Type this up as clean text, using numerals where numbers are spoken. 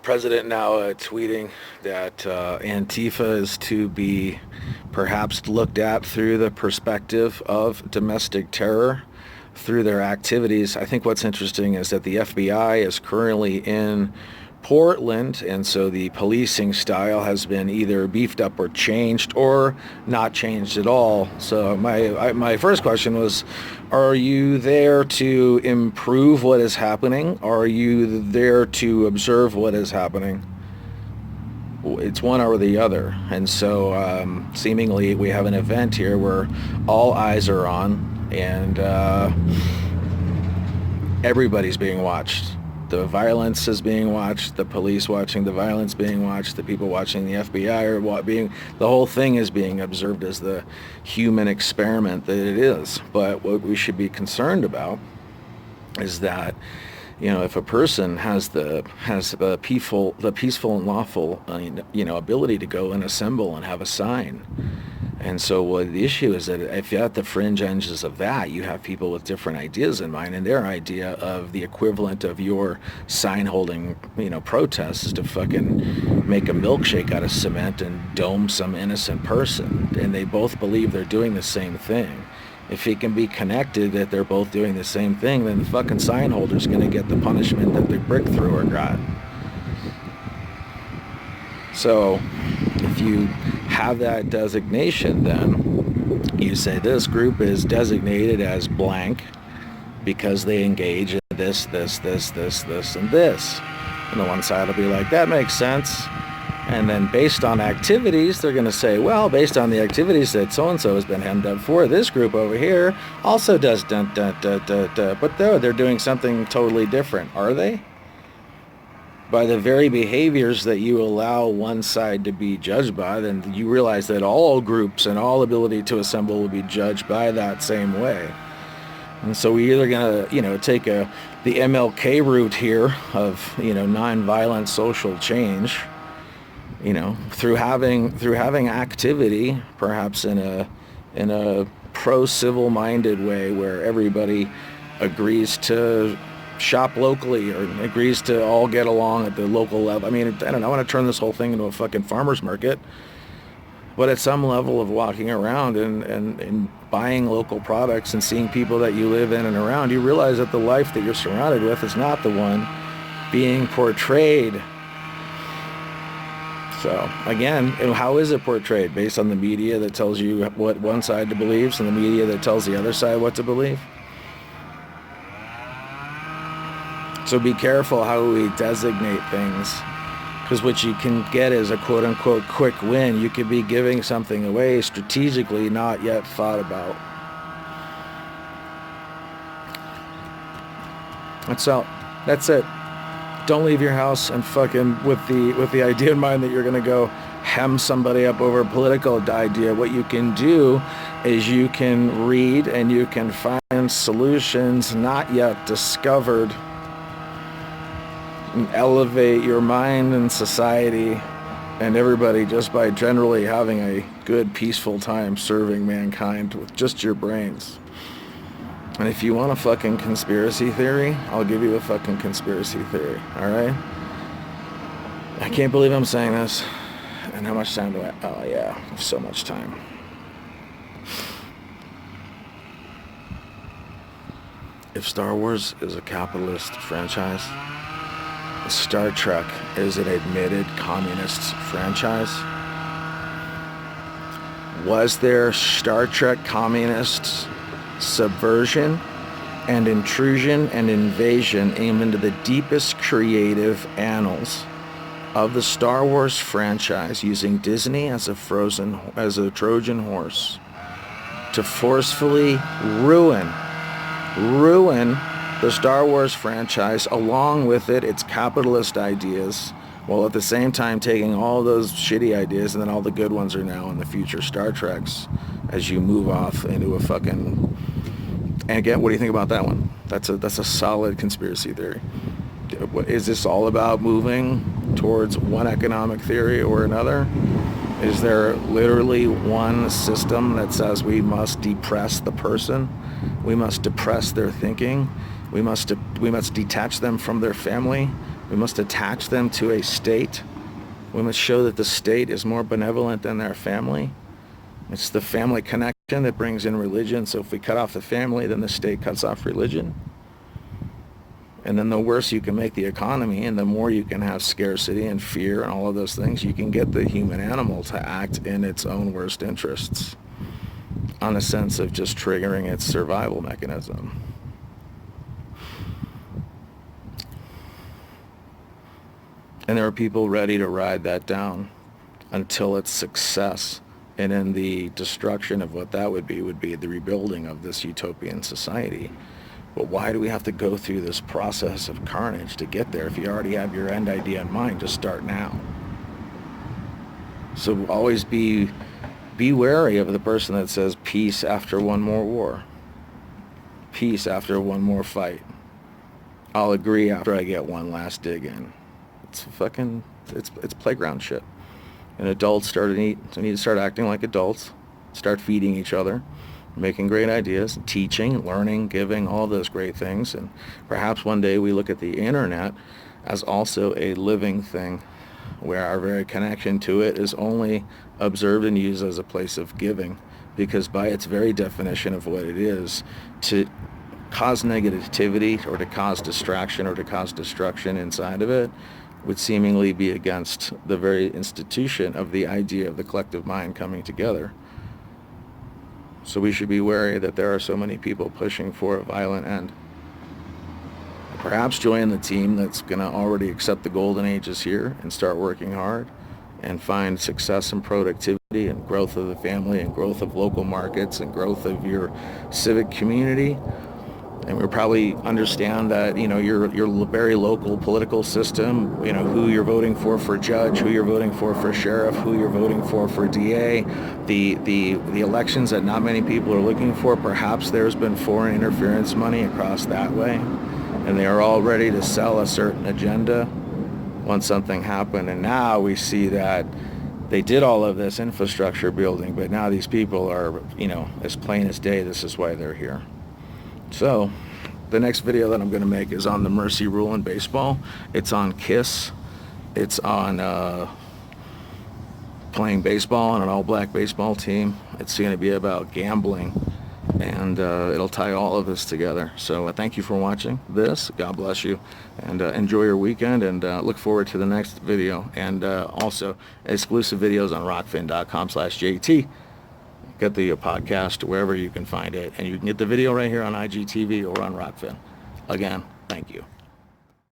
president now tweeting that Antifa is to be perhaps looked at through the perspective of domestic terror through their activities. I think what's interesting is that the FBI is currently in Portland, and so the policing style has been either beefed up or changed or not changed at all. So my first question was, are you there to improve what is happening? Or are you there to observe what is happening? It's one or the other. And so seemingly we have an event here where all eyes are on, and everybody's being watched. The violence is being watched, the police watching the violence being watched, the people watching the FBI are the whole thing is being observed as the human experiment that it is. But what we should be concerned about is that, if a person has the peaceful and lawful, ability to go and assemble and have a sign. And so the issue is that if you're at the fringe edges of that, you have people with different ideas in mind, and their idea of the equivalent of your sign-holding, protest is to fucking make a milkshake out of cement and dome some innocent person. And they both believe they're doing the same thing. If it can be connected that they're both doing the same thing, then the fucking sign holder's going to get the punishment that the brick thrower got. So if you have that designation, then you say this group is designated as blank because they engage in this, and this. And the one side will be like, that makes sense. And then based on activities, they're going to say, well, based on the activities that so-and-so has been hemmed up for, this group over here also does dun-dun-dun-dun-dun. But they're doing something totally different. Are they? By the very behaviors that you allow one side to be judged by, then you realize that all groups and all ability to assemble will be judged by that same way. And so we're either going to, take the MLK route here of, nonviolent social change, through having activity, perhaps in a pro-civil minded way where everybody agrees to shop locally or agrees to all get along at the local level. I mean, I don't know, I want to turn this whole thing into a fucking farmer's market. But at some level of walking around and buying local products and seeing people that you live in and around, you realize that the life that you're surrounded with is not the one being portrayed. So, again, how is it portrayed? Based on the media that tells you what one side to believe and the media that tells the other side what to believe? So be careful how we designate things, because what you can get is a quote-unquote quick win. You could be giving something away strategically not yet thought about. That's it. Don't leave your house and fucking with the idea in mind that you're going to go hem somebody up over a political idea. What you can do is you can read and you can find solutions not yet discovered, and elevate your mind and society and everybody just by generally having a good, peaceful time serving mankind with just your brains. And if you want a fucking conspiracy theory, I'll give you a fucking conspiracy theory, alright? I can't believe I'm saying this. And how much time do I... Oh yeah, I have so much time. If Star Wars is a capitalist franchise, Star Trek is an admitted communist franchise. Was there Star Trek communist subversion and intrusion and invasion aimed into the deepest creative annals of the Star Wars franchise, using Disney as a Trojan horse to forcefully ruin the Star Wars franchise, along with its capitalist ideas, while at the same time taking all those shitty ideas, and then all the good ones are now in the future Star Treks as you move off into a fucking... And again, what do you think about that one? That's a solid conspiracy theory. Is this all about moving towards one economic theory or another? Is there literally one system that says we must depress the person? We must depress their thinking? We must detach them from their family We must attach them to a state. We must show that the state is more benevolent than their family. It's the family connection that brings in religion. So if we cut off the family, then the state cuts off religion. And then the worse you can make the economy, and the more you can have scarcity and fear and all of those things, you can get the human animal to act in its own worst interests, on a sense of just triggering its survival mechanism. And there are people ready to ride that down until its success. And in the destruction of what that would be the rebuilding of this utopian society. But why do we have to go through this process of carnage to get there? If you already have your end idea in mind, just start now. So always be wary of the person that says peace after one more war. Peace after one more fight. I'll agree after I get one last dig in. It's it's playground shit. And adults need to start acting like adults, start feeding each other, making great ideas, teaching, learning, giving, all those great things. And perhaps one day we look at the internet as also a living thing, where our very connection to it is only observed and used as a place of giving, because by its very definition of what it is, to cause negativity or to cause distraction or to cause destruction inside of it would seemingly be against the very institution of the idea of the collective mind coming together. So we should be wary that there are so many people pushing for a violent end. Perhaps join the team that's going to already accept the golden age is here and start working hard and find success and productivity and growth of the family and growth of local markets and growth of your civic community. And we'll probably understand that, your very local political system, who you're voting for judge, who you're voting for sheriff, who you're voting for DA, the elections that not many people are looking for. Perhaps there's been foreign interference money across that way, and they are all ready to sell a certain agenda once something happened. And now we see that they did all of this infrastructure building, but now these people are, as plain as day, this is why they're here. So the next video that I'm going to make is on the mercy rule in baseball. It's on KISS. It's on playing baseball on an all-black baseball team. It's going to be about gambling, and it'll tie all of this together. So thank you for watching this. God bless you, and enjoy your weekend, and look forward to the next video. And also exclusive videos on rockfin.com/JT. Get the podcast wherever you can find it, and you can get the video right here on IGTV or on Rockfin. Again, thank you.